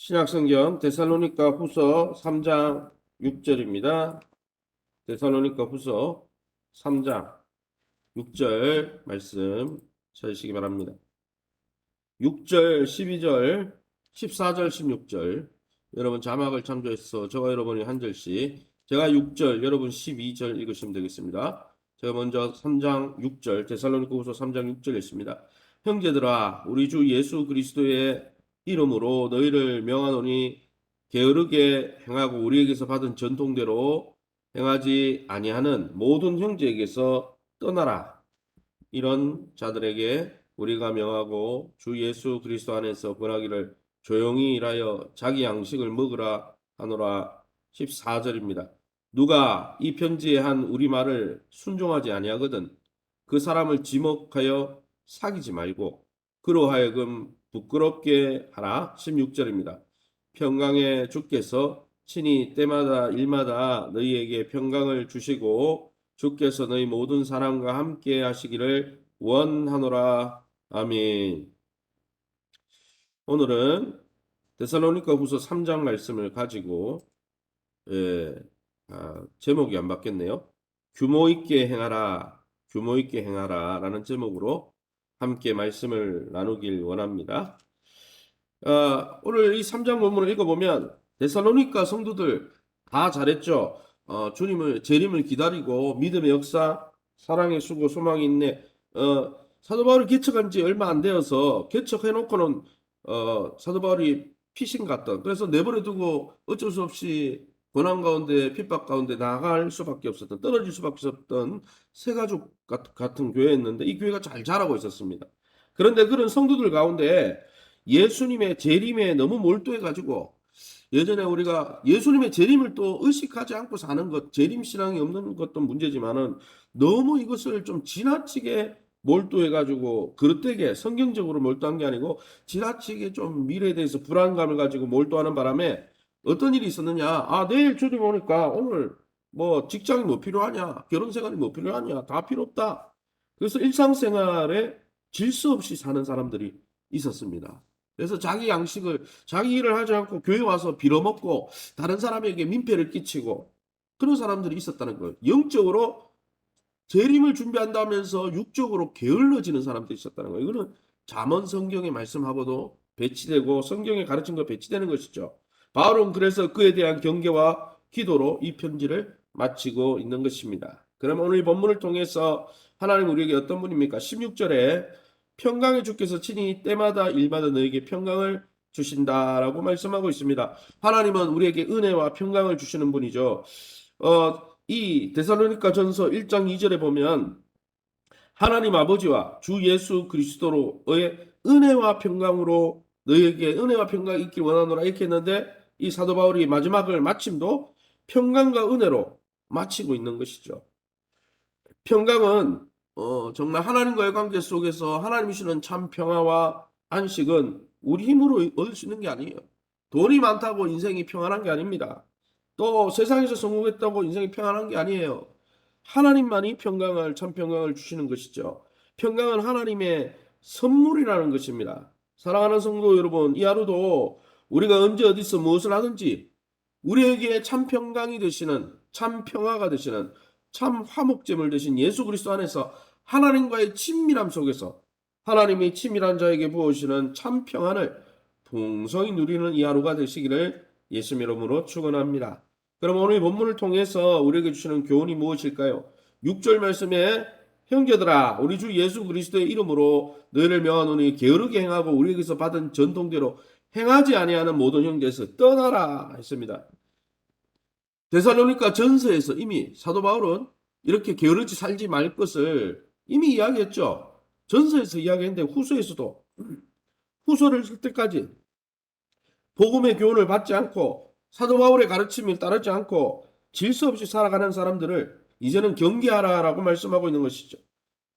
신약성경 데살로니가 후서 3장 6절입니다. 데살로니가 후서 3장 6절 말씀 찾으시기 바랍니다. 6절, 12절, 14절, 16절 여러분 자막을 참조해서 저와 여러분이 한 절씩, 제가 6절, 여러분 12절 읽으시면 되겠습니다. 제가 먼저 3장 6절, 데살로니가 후서 3장 6절 읽습니다. 형제들아, 우리 주 예수 그리스도의 이름으로 너희를 명하노니 게으르게 행하고 우리에게서 받은 전통대로 행하지 아니하는 모든 형제에게서 떠나라. 이런 자들에게 우리가 명하고 주 예수 그리스도 안에서 권하기를 조용히 일하여 자기 양식을 먹으라 하노라. 14절입니다. 누가 이 편지에 한 우리 말을 순종하지 아니하거든 그 사람을 지목하여 사귀지 말고 그로 하여금 부끄럽게 하라. 16절입니다. 평강의 주께서 친히 때마다 일마다 너희에게 평강을 주시고 주께서 너희 모든 사람과 함께 하시기를 원하노라. 아멘. 오늘은 데살로니가 후서 3장 말씀을 가지고 제목이 안 바뀌었네요. 규모 있게 행하라, 규모 있게 행하라 라는 제목으로 함께 말씀을 나누길 원합니다. 오늘 이 3장 본문을 읽어보면 데살로니가 성도들 다 잘했죠. 주님을, 재림을 기다리고 믿음의 역사, 사랑의 수고, 소망이 있네. 사도 바울이 개척한 지 얼마 안 되어서 개척해놓고는 사도 바울이 피신 갔던, 그래서 내버려두고 어쩔 수 없이 고난 가운데 핍박 가운데 나갈 수밖에 없었던, 떨어질 수밖에 없었던 새가족 같은 교회였는데 이 교회가 잘 자라고 있었습니다. 그런데 그런 성도들 가운데 예수님의 재림에 너무 몰두해가지고, 예전에 우리가 예수님의 재림을 또 의식하지 않고 사는 것, 재림 신앙이 없는 것도 문제지만은 너무 이것을 좀 지나치게 몰두해가지고 그릇되게 성경적으로 몰두한 게 아니고 지나치게 좀 미래에 대해서 불안감을 가지고 몰두하는 바람에 어떤 일이 있었느냐? 내일 주님 오니까 오늘 뭐 직장이 뭐 필요하냐? 결혼 생활이 뭐 필요하냐? 다 필요 없다. 그래서 일상생활에 질서 없이 사는 사람들이 있었습니다. 그래서 자기 양식을, 자기 일을 하지 않고 교회 와서 빌어먹고 다른 사람에게 민폐를 끼치고 그런 사람들이 있었다는 거예요. 영적으로 재림을 준비한다면서 육적으로 게을러지는 사람들이 있었다는 거예요. 이거는 잠언 성경의 말씀하고도 배치되고 성경에 가르친 거 배치되는 것이죠. 바울은 그래서 그에 대한 경계와 기도로 이 편지를 마치고 있는 것입니다. 그럼 오늘 이 본문을 통해서 하나님 우리에게 어떤 분입니까? 16절에 평강의 주께서 친히 때마다 일마다 너에게 평강을 주신다라고 말씀하고 있습니다. 하나님은 우리에게 은혜와 평강을 주시는 분이죠. 이 데살로니가 전서 1장 2절에 보면 하나님 아버지와 주 예수 그리스도로의 은혜와 평강으로 너에게 은혜와 평강이 있길 원하노라 이렇게 했는데 이 사도 바울이 마지막을 마침도 평강과 은혜로 마치고 있는 것이죠. 평강은 정말 하나님과의 관계 속에서 하나님이 주시는 참 평화와 안식은 우리 힘으로 얻을 수 있는 게 아니에요. 돈이 많다고 인생이 평안한 게 아닙니다. 또 세상에서 성공했다고 인생이 평안한 게 아니에요. 하나님만이 평강을, 참 평강을 주시는 것이죠. 평강은 하나님의 선물이라는 것입니다. 사랑하는 성도 여러분, 이 하루도 우리가 언제 어디서 무엇을 하든지 우리에게 참 평강이 되시는, 참 평화가 되시는, 참 화목제물 되신 예수 그리스도 안에서 하나님과의 친밀함 속에서 하나님이 친밀한 자에게 부어주시는 참 평안을 풍성히 누리는 이 하루가 되시기를 예수님 이름으로 축원합니다. 그럼 오늘 본문을 통해서 우리에게 주시는 교훈이 무엇일까요? 6절 말씀에 형제들아 우리 주 예수 그리스도의 이름으로 너희를 명하노니 게으르게 행하고 우리에게서 받은 전통대로 행하지 아니하는 모든 형제에서 떠나라 했습니다. 데살로니가 전서에서 이미 사도 바울은 이렇게 게으르지 살지 말 것을 이미 이야기했죠. 전서에서 이야기했는데 후서를 쓸 때까지 복음의 교훈을 받지 않고 사도 바울의 가르침을 따르지 않고 질서 없이 살아가는 사람들을 이제는 경계하라라고 말씀하고 있는 것이죠.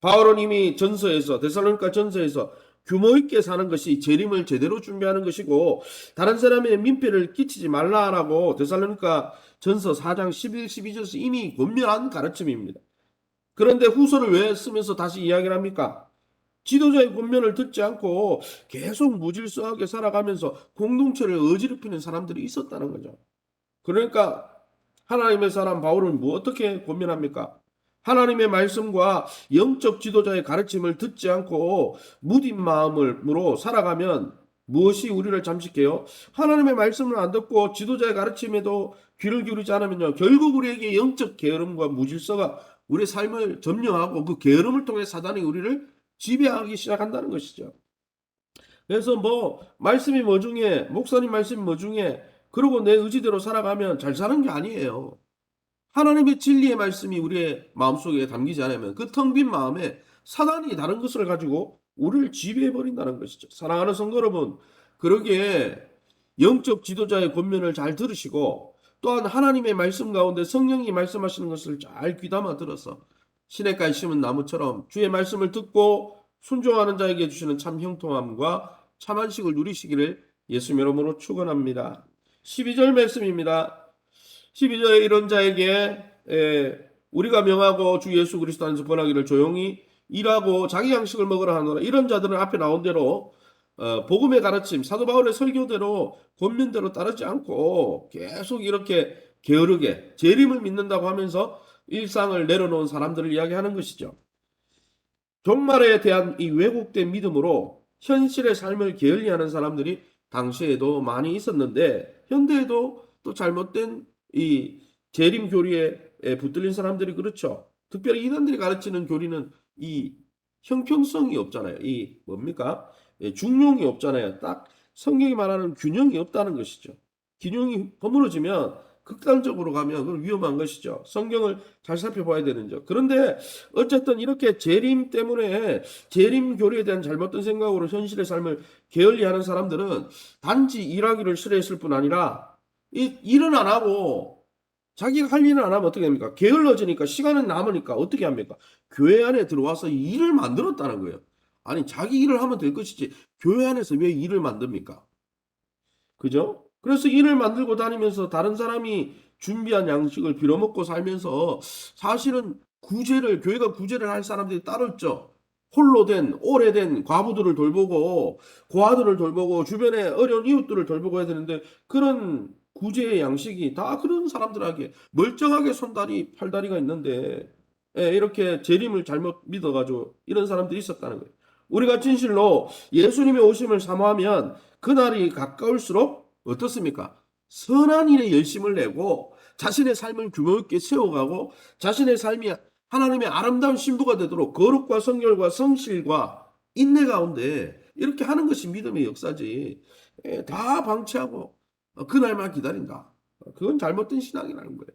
바울은 이미 전서에서 데살로니가 전서에서 규모 있게 사는 것이 재림을 제대로 준비하는 것이고 다른 사람의 민폐를 끼치지 말라라고 데살로니가 전서 4장 11, 12절에서 이미 권면한 가르침입니다. 그런데 후서를 왜 쓰면서 다시 이야기를 합니까? 지도자의 권면을 듣지 않고 계속 무질서하게 살아가면서 공동체를 어지럽히는 사람들이 있었다는 거죠. 그러니까 하나님의 사람 바울은 어떻게 권면합니까? 하나님의 말씀과 영적 지도자의 가르침을 듣지 않고 무딘 마음으로 살아가면 무엇이 우리를 잠식해요? 하나님의 말씀을 안 듣고 지도자의 가르침에도 귀를 기울이지 않으면요, 결국 우리에게 영적 게으름과 무질서가 우리의 삶을 점령하고 그 게으름을 통해 사단이 우리를 지배하기 시작한다는 것이죠. 그래서 말씀이 뭐 중에, 목사님 말씀이 뭐 중에, 그러고 내 의지대로 살아가면 잘 사는 게 아니에요. 하나님의 진리의 말씀이 우리의 마음속에 담기지 않으면 그 텅 빈 마음에 사단이 다른 것을 가지고 우리를 지배해버린다는 것이죠. 사랑하는 성도 여러분, 그러기에 영적 지도자의 권면을 잘 들으시고 또한 하나님의 말씀 가운데 성령이 말씀하시는 것을 잘 귀담아 들어서 시냇가에 심은 나무처럼 주의 말씀을 듣고 순종하는 자에게 주시는 참 형통함과 참 안식을 누리시기를 예수님 이름으로 축원합니다. 12절 말씀입니다. 12절에 이런 자에게 우리가 명하고 주 예수 그리스도 안에서 권하기를 조용히 일하고 자기 양식을 먹으라 하노라. 이런 자들은 앞에 나온 대로 복음의 가르침, 사도 바울의 설교대로 권면대로 따르지 않고 계속 이렇게 게으르게 재림을 믿는다고 하면서 일상을 내려놓은 사람들을 이야기하는 것이죠. 종말에 대한 이 왜곡된 믿음으로 현실의 삶을 게을리하는 사람들이 당시에도 많이 있었는데 현대에도 또 잘못된 이 재림 교리에 붙들린 사람들이 그렇죠. 특별히 이단들이 가르치는 교리는 이 형평성이 없잖아요. 이 뭡니까? 중용이 없잖아요. 딱 성경이 말하는 균형이 없다는 것이죠. 균형이 허물어지면 극단적으로 가면 그건 위험한 것이죠. 성경을 잘 살펴봐야 되는 점. 그런데 어쨌든 이렇게 재림 때문에 재림 교리에 대한 잘못된 생각으로 현실의 삶을 게을리하는 사람들은 단지 일하기를 싫어했을 뿐 아니라 일은 안 하고 자기가 할 일은 안 하면 어떻게 합니까? 게을러지니까 시간은 남으니까 어떻게 합니까? 교회 안에 들어와서 일을 만들었다는 거예요. 아니 자기 일을 하면 될 것이지 교회 안에서 왜 일을 만듭니까? 그죠? 그래서 일을 만들고 다니면서 다른 사람이 준비한 양식을 빌어먹고 살면서 사실은 교회가 구제를 할 사람들이 따로 있죠. 홀로 된, 오래된 과부들을 돌보고, 고아들을 돌보고, 주변에 어려운 이웃들을 돌보고 해야 되는데, 그런 구제의 양식이 다 그런 사람들에게 멀쩡하게 손다리, 팔다리가 있는데, 이렇게 재림을 잘못 믿어가지고 이런 사람들이 있었다는 거예요. 우리가 진실로 예수님의 오심을 사모하면 그날이 가까울수록 어떻습니까? 선한 일에 열심을 내고 자신의 삶을 규모 있게 세워가고 자신의 삶이 하나님의 아름다운 신부가 되도록 거룩과 성결과 성실과 인내 가운데 이렇게 하는 것이 믿음의 역사지. 다 방치하고 그날만 기다린다. 그건 잘못된 신앙이라는 거예요.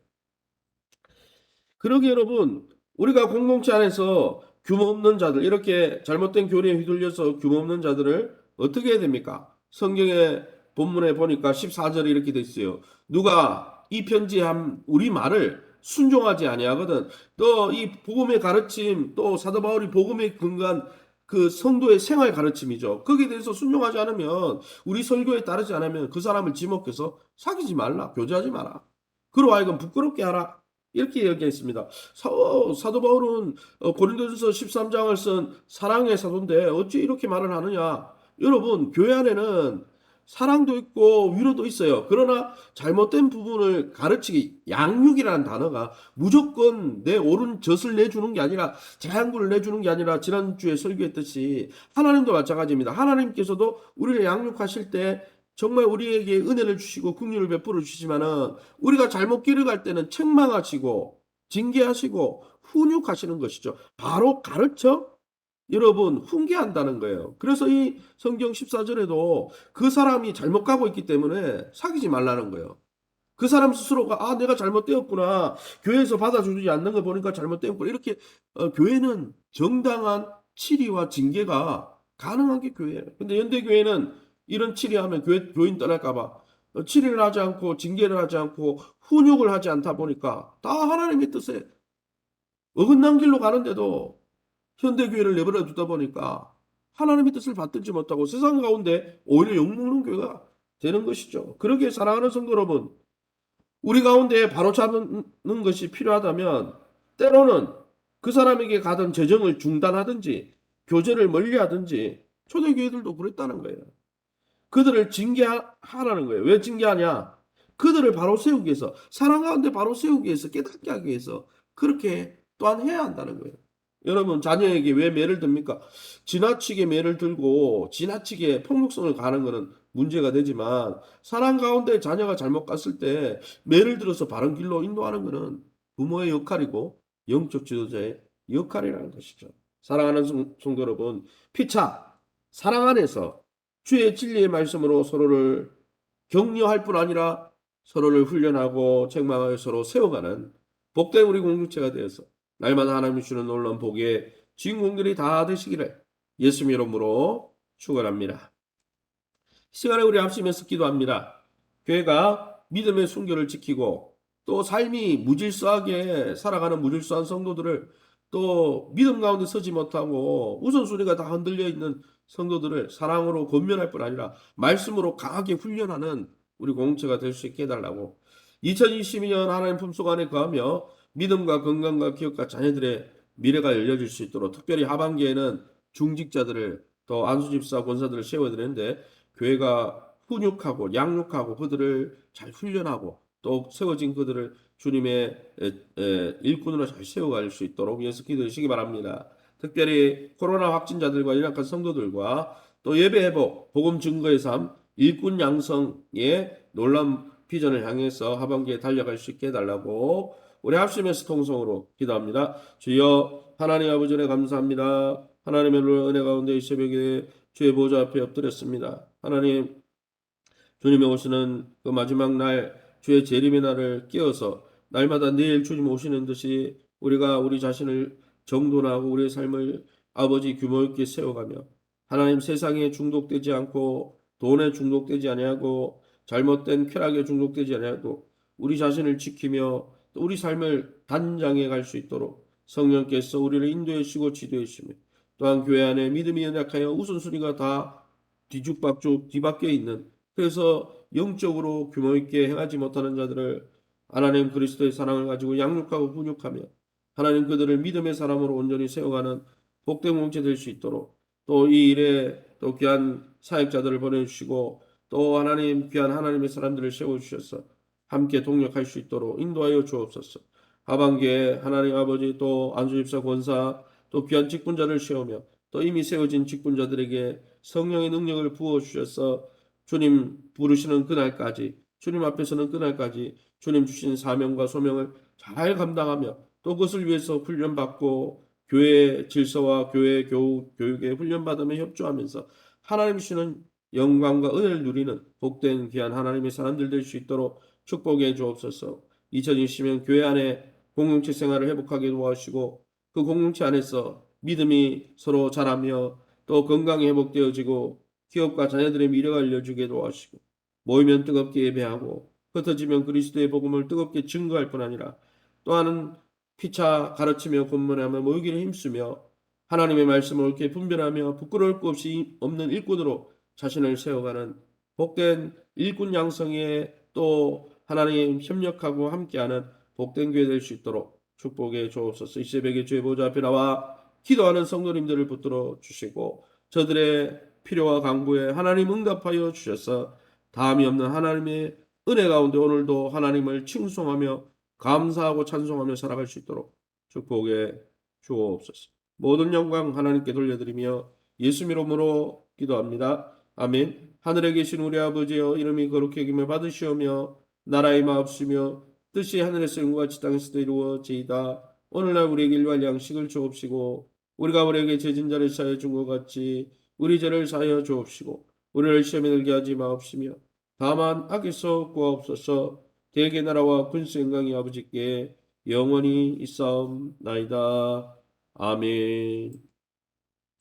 그러기 여러분, 우리가 공동체 안에서 규모 없는 자들, 이렇게 잘못된 교리에 휘둘려서 규모 없는 자들을 어떻게 해야 됩니까? 성경의 본문에 보니까 14절에 이렇게 돼 있어요. 누가 이 편지한 우리 말을 순종하지 아니하거든. 또 이 복음의 가르침, 또 사도 바울이 복음에 근거한 그 성도의 생활 가르침이죠. 거기에 대해서 순종하지 않으면 우리 설교에 따르지 않으면 그 사람을 지목해서 사귀지 말라, 교제하지 마라. 그로 하여금 부끄럽게 하라. 이렇게 얘기했습니다. 사도 바울은 고린도전서 13장을 쓴 사랑의 사도인데 어찌 이렇게 말을 하느냐. 여러분, 교회 안에는 사랑도 있고 위로도 있어요. 그러나 잘못된 부분을 가르치기, 양육이라는 단어가 무조건 내 옳은 젖을 내주는 게 아니라 재앙구를 내주는 게 아니라 지난주에 설교했듯이 하나님도 마찬가지입니다. 하나님께서도 우리를 양육하실 때 정말 우리에게 은혜를 주시고 긍휼을 베풀어 주시지만은 우리가 잘못 길을 갈 때는 책망하시고 징계하시고 훈육하시는 것이죠. 바로 가르쳐 여러분 훈계한다는 거예요. 그래서 이 성경 14절에도 그 사람이 잘못 가고 있기 때문에 사귀지 말라는 거예요. 그 사람 스스로가 내가 잘못되었구나. 교회에서 받아주지 않는 거 보니까 잘못되었구나. 이렇게 교회는 정당한 치리와 징계가 가능한 게 교회예요. 근데 현대교회는 이런 치리하면 교인 떠날까봐 치리를 하지 않고 징계를 하지 않고 훈육을 하지 않다 보니까 다 하나님의 뜻에 어긋난 길로 가는데도 현대교회를 내버려 두다 보니까 하나님의 뜻을 받들지 못하고 세상 가운데 오히려 욕먹는 교회가 되는 것이죠. 그러기에 사랑하는 성도 여러분, 우리 가운데 바로잡는 것이 필요하다면 때로는 그 사람에게 가던 재정을 중단하든지 교제를 멀리하든지 초대교회들도 그랬다는 거예요. 그들을 징계하라는 거예요. 왜 징계하냐? 그들을 바로 세우기 위해서, 사랑 가운데 바로 세우기 위해서, 깨닫게 하기 위해서 그렇게 또한 해야 한다는 거예요. 여러분, 자녀에게 왜 매를 듭니까? 지나치게 매를 들고 지나치게 폭력성을 가하는 것은 문제가 되지만, 사랑 가운데 자녀가 잘못 갔을 때 매를 들어서 바른 길로 인도하는 것은 부모의 역할이고 영적 지도자의 역할이라는 것이죠. 사랑하는 성도 여러분, 피차 사랑 안에서 주의 진리의 말씀으로 서로를 격려할 뿐 아니라 서로를 훈련하고 책망하여 서로 세워가는 복된 우리 공동체가 되어서 날마다 하나님이 주는 놀라운 복의 주인공들이 다 되시기를 예수님 이름으로 축원합니다. 시간에 우리 합심해서 기도합니다. 교회가 믿음의 순결을 지키고 또 삶이 무질서하게 살아가는 무질서한 성도들을, 또 믿음 가운데 서지 못하고 우선순위가 다 흔들려 있는 성도들을 사랑으로 권면할 뿐 아니라 말씀으로 강하게 훈련하는 우리 공동체가 될 수 있게 해달라고, 2022년 하나님 품속 안에 거하며 믿음과 건강과 기업과 자녀들의 미래가 열려질 수 있도록, 특별히 하반기에는 중직자들을, 또 안수집사 권사들을 세워야 되는데 교회가 훈육하고 양육하고 그들을 잘 훈련하고 또 세워진 그들을 주님의 일꾼으로 잘 세워갈 수 있도록 위해서 기도하시기 바랍니다. 특별히 코로나 확진자들과 연약한 성도들과 또 예배 회복, 복음 증거의 삶, 일꾼 양성의 놀라운 비전을 향해서 하반기에 달려갈 수 있게 해달라고 우리 합심해서 통성으로 기도합니다. 주여 하나님 아버지 은혜 감사합니다. 하나님의 은혜 가운데 이 새벽에 주의 보좌 앞에 엎드렸습니다. 하나님, 주님이 오시는 그 마지막 날, 주의 재림의 날을 깨어서 날마다 내일 주님 오시는 듯이 우리가 우리 자신을 정돈하고 우리의 삶을 아버지 규모 있게 세워가며 하나님, 세상에 중독되지 않고 돈에 중독되지 아니하고 잘못된 쾌락에 중독되지 아니하고 우리 자신을 지키며 또 우리 삶을 단장해 갈 수 있도록 성령께서 우리를 인도해 주시고 지도해 주시며, 또한 교회 안에 믿음이 연약하여 우선순위가 다 뒤죽박죽 뒤바뀌어 있는, 그래서 영적으로 규모 있게 행하지 못하는 자들을 하나님 그리스도의 사랑을 가지고 양육하고 훈육하며 하나님 그들을 믿음의 사람으로 온전히 세워가는 복된 공동체 될 수 있도록, 또 이 일에 또 귀한 사역자들을 보내주시고 또 하나님 귀한 하나님의 사람들을 세워주셔서 함께 동력할 수 있도록 인도하여 주옵소서. 하반기에 하나님 아버지 또 안수집사 권사 또 귀한 직분자를 세우며 또 이미 세워진 직분자들에게 성령의 능력을 부어주셔서 주님 부르시는 그날까지, 주님 앞에서는 그날까지 주님 주신 사명과 소명을 잘 감당하며 또 그것을 위해서 훈련받고 교회 질서와 교회 교육에 훈련받으며 협조하면서 하나님 주시는 영광과 은혜를 누리는 복된 귀한 하나님의 사람들 될 수 있도록 축복해 주옵소서. 2020년 교회 안에 공동체 생활을 회복하게 도와주시고 그 공동체 안에서 믿음이 서로 자라며 또 건강이 회복되어지고 기업과 자녀들의 미래가 알려주게 도와주시고, 모이면 뜨겁게 예배하고 흩어지면 그리스도의 복음을 뜨겁게 증거할 뿐 아니라 또한 피차 가르치며 권면하며 모이기를 힘쓰며 하나님의 말씀을 옳게 분별하며 부끄러울 것 없이 없는 일꾼으로 자신을 세워가는 복된 일꾼 양성에 또 하나님 협력하고 함께하는 복된 교회 될 수 있도록 축복해 주옵소서. 이 새벽에 주의 보좌 앞에 나와 기도하는 성도님들을 붙들어 주시고 저들의 필요와 간구에 하나님 응답하여 주셔서 다함이 없는 하나님의 은혜 가운데 오늘도 하나님을 칭송하며 감사하고 찬송하며 살아갈 수 있도록 축복해 주옵소서. 모든 영광 하나님께 돌려드리며 예수 이름으로 기도합니다. 아멘. 하늘에 계신 우리 아버지여, 이름이 거룩히 여김을 받으시오며 나라의 마옵시며 뜻이 하늘에서 이룬 것 같이 땅에서도 이루어지이다. 오늘날 우리에게 일용할 양식을 주옵시고 우리가 우리에게 죄진 자를 사하여 준 것 같이 우리 죄를 사하여 주옵시고 우리를 시험에 들게 하지 마옵시며 다만 악에서 구하옵소서. 대개 나라와 군수 영광이 아버지께 영원히 있사옵나이다. 아멘.